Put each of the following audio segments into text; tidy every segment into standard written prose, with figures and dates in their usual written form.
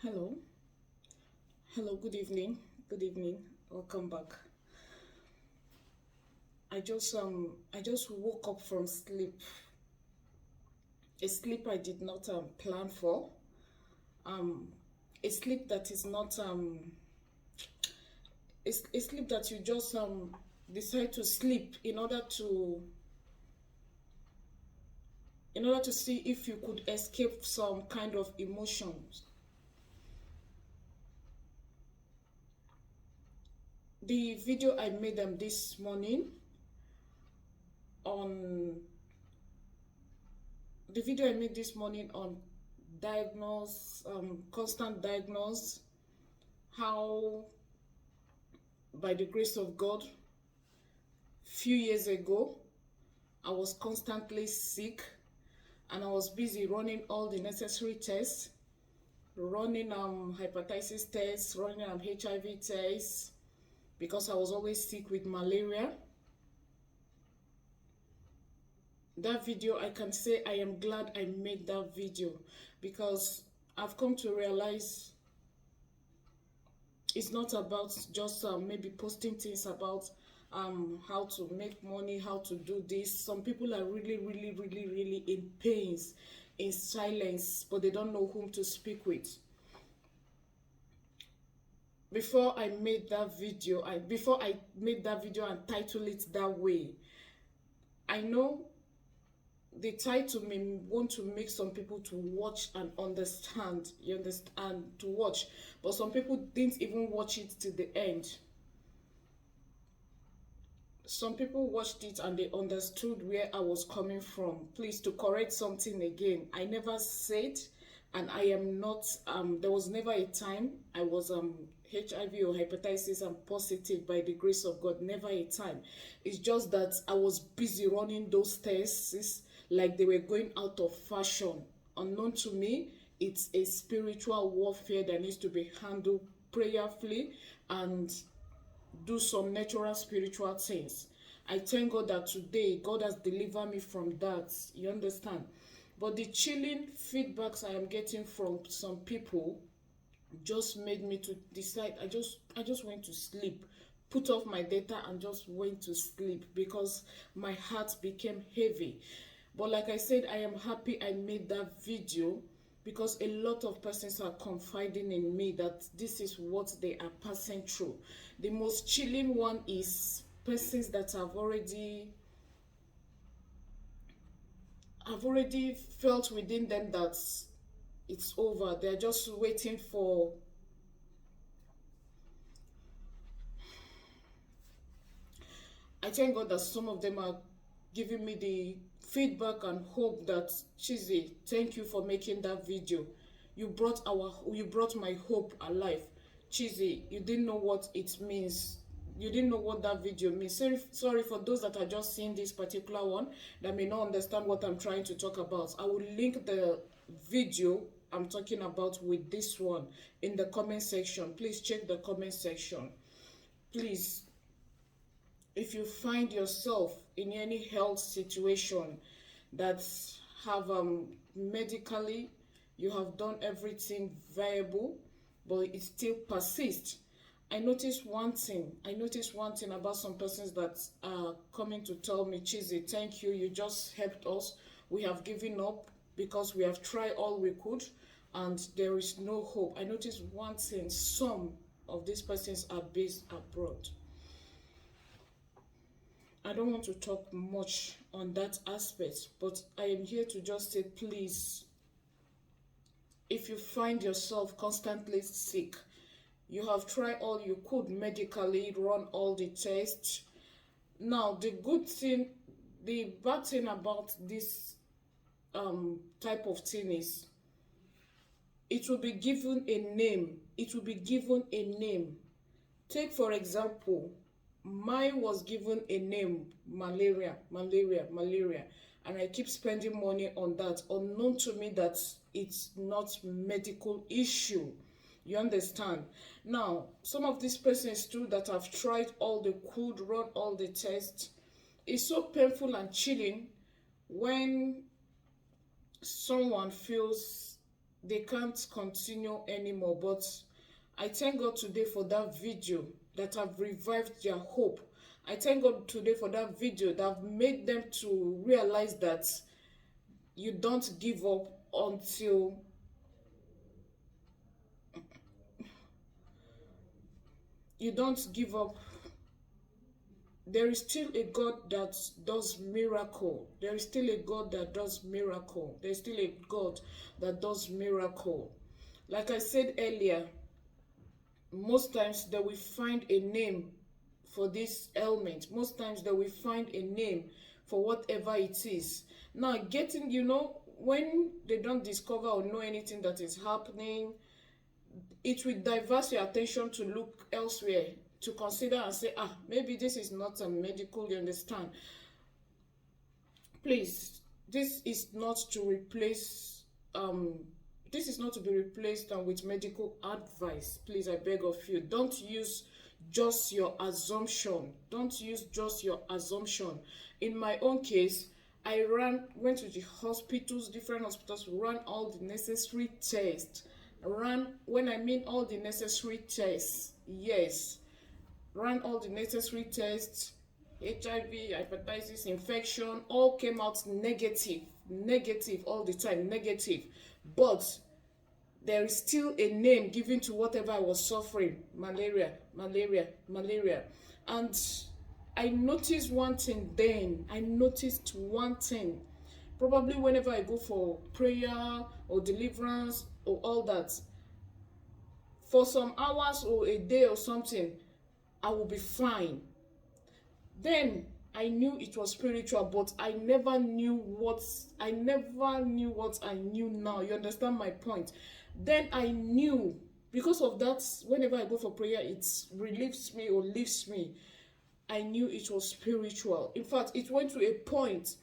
Hello, hello, good evening, welcome back. I just woke up from sleep, a sleep I did not plan for, um, a sleep that is not a sleep that you just decide to sleep in order to see if you could escape some kind of emotions. The video I made this morning on the video I made this morning on constant diagnose, how by the grace of God, few years ago, I was constantly sick and I was busy running all the necessary tests, running hepatitis tests, running HIV tests, because I was always sick with malaria. That video, I can say I am glad I made that video, because I've come to realize it's not about just maybe posting things about how to make money, how to do this. Some people are really in pains, in silence, but they don't know whom to speak with. Before I made that video, and titled it that way, I know the title may want to make some people to watch and understand, you understand, to watch, but some people didn't even watch it to the end. Some people watched it and they understood where I was coming from. Please, to correct something again, I never said, and I am not, there was never a time I was HIV or hepatitis positive by the grace of God. Never a time. It's just that I was busy running those tests like they were going out of fashion. Unknown to me, it's a spiritual warfare that needs to be handled prayerfully and do some natural spiritual things. I thank God that today God has delivered me from that. You understand? But the chilling feedbacks I am getting from some people just made me to decide. I just went to sleep, put off my data and just went to sleep because my heart became heavy. But like I said, I am happy I made that video, because a lot of persons are confiding in me that this is what they are passing through. The most chilling one is persons that have already felt within them that it's over. They're just waiting for I thank God that some of them are giving me the feedback and hope that, Chizzy, thank you for making that video. You brought my hope alive. Chizzy, you didn't know what it means. You didn't know what that video means. Sorry for those that are just seeing this particular one that may not understand what I'm trying to talk about. I will link the video I'm talking about with this one in the comment section. Please check the comment section. Please, if you find yourself in any health situation that have medically you have done everything viable, but it still persists. I noticed one thing about some persons that are coming to tell me, Chizzy, thank you, you just helped us. We have given up because we have tried all we could and there is no hope. I noticed one thing, some of these persons are based abroad. I don't want to talk much on that aspect, but I am here to just say, please, if you find yourself constantly sick, you have tried all you could medically, run all the tests. Now, the bad thing about this type of thing is, it will be given a name. It will be given a name. Take, for example, mine was given a name, malaria, and I keep spending money on that, unknown to me that it's not medical issue. You understand? Now, some of these persons too that have tried all they could, run all the tests, it's so painful and chilling when someone feels they can't continue anymore. But I thank God today for that video that have revived their hope. I thank God today for that video that have made them to realize that you don't give up until you don't give up. There is still a God that does miracle. There is still a God that does miracle. There is still a God that does miracle. Like I said earlier, most times that we find a name for this ailment. Most times that we find a name for whatever it is. Now, getting, when they don't discover or know anything that is happening, it will divert your attention to look elsewhere, to consider and say, maybe this is not a medical, you understand. Please, this is not to replace, this is not to be replaced with medical advice. Please, I beg of you, don't use just your assumption. Don't use just your assumption. In my own case, I went to the hospitals, different hospitals, ran all the necessary tests. When I mean all the necessary tests, yes, ran all the necessary tests, HIV, hepatitis, infection, all came out negative all the time, negative. But there is still a name given to whatever I was suffering, malaria. And I noticed one thing then. Probably whenever I go for prayer or deliverance or all that, for some hours or a day or something, I will be fine. Then I knew it was spiritual, but I never knew what I knew now. You understand my point? Then I knew, because of that, whenever I go for prayer, it relieves me or lifts me. I knew it was spiritual. In fact, it went to a point.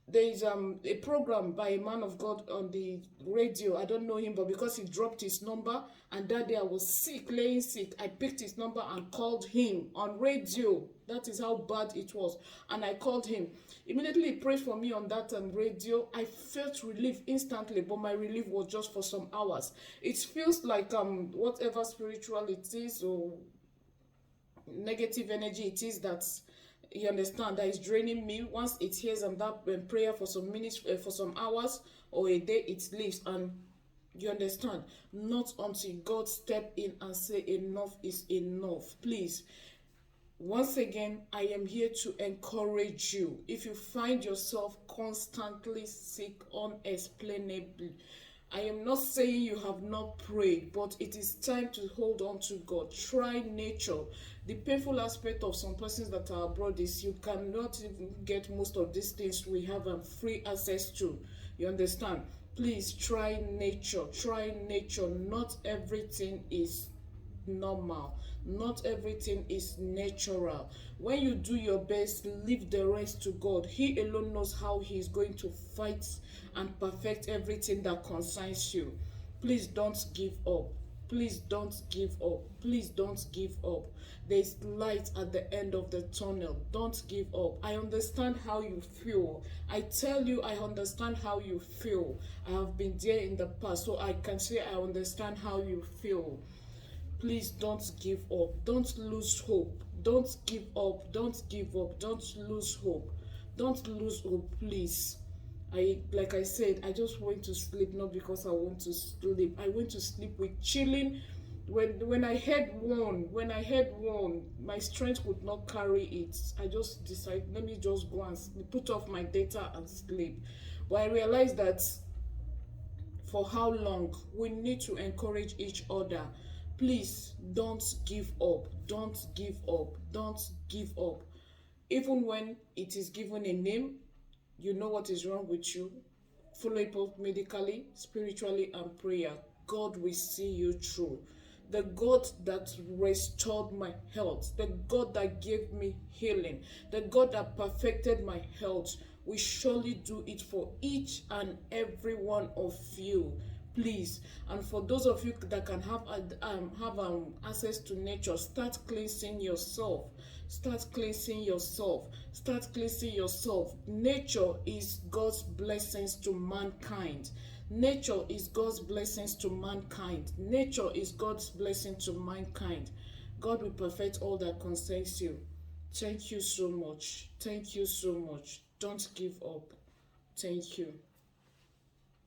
There is a program by a man of God on the radio. I don't know him, but because he dropped his number, and that day I was sick, laying sick, I picked his number and called him on radio. That is how bad it was. And I called him. Immediately he prayed for me on that radio. I felt relief instantly, but my relief was just for some hours. It feels like whatever spiritual it is or negative energy it is that, you understand, that is draining me. Once it hears that prayer for some minutes, for some hours or a day, it leaves. And you understand, not until God step in and say enough is enough. Please, once again, I am here to encourage you. If you find yourself constantly sick unexplainably, I am not saying you have not prayed, but it is time to hold on to God. Try nature. The painful aspect of some persons that are abroad is you cannot even get most of these things we have free access to. You understand? Please try nature. Try nature. Not everything is normal. Not everything is natural. When you do your best, leave the rest to God. He alone knows how he is going to fight and perfect everything that concerns you. Please don't give up. Please don't give up. Please don't give up. There is light at the end of the tunnel. Don't give up. I understand how you feel. I tell you, I understand how you feel. I have been there in the past, so I can say I understand how you feel. Please don't give up. Don't lose hope. Don't give up. Don't give up. Don't lose hope. Don't lose hope, please. Like I said, I just went to sleep, not because I want to sleep. I went to sleep with chilling. When I had one, my strength would not carry it. I just decided, let me just go and sleep, put off my data and sleep. But I realized that for how long we need to encourage each other. Please don't give up. Don't give up. Don't give up. Even when it is given a name, you know what is wrong with you. Follow it up medically, spiritually, and prayer. God will see you through. The God that restored my health, the God that gave me healing, the God that perfected my health, will surely do it for each and every one of you. please. And for those of you that can have access to nature, start cleansing yourself. Start cleansing yourself. Start cleansing yourself. Nature is God's blessings to mankind. Nature is God's blessings to mankind. Nature is God's blessing to mankind. God will perfect all that concerns you. Thank you so much. Thank you so much. Don't give up. Thank you.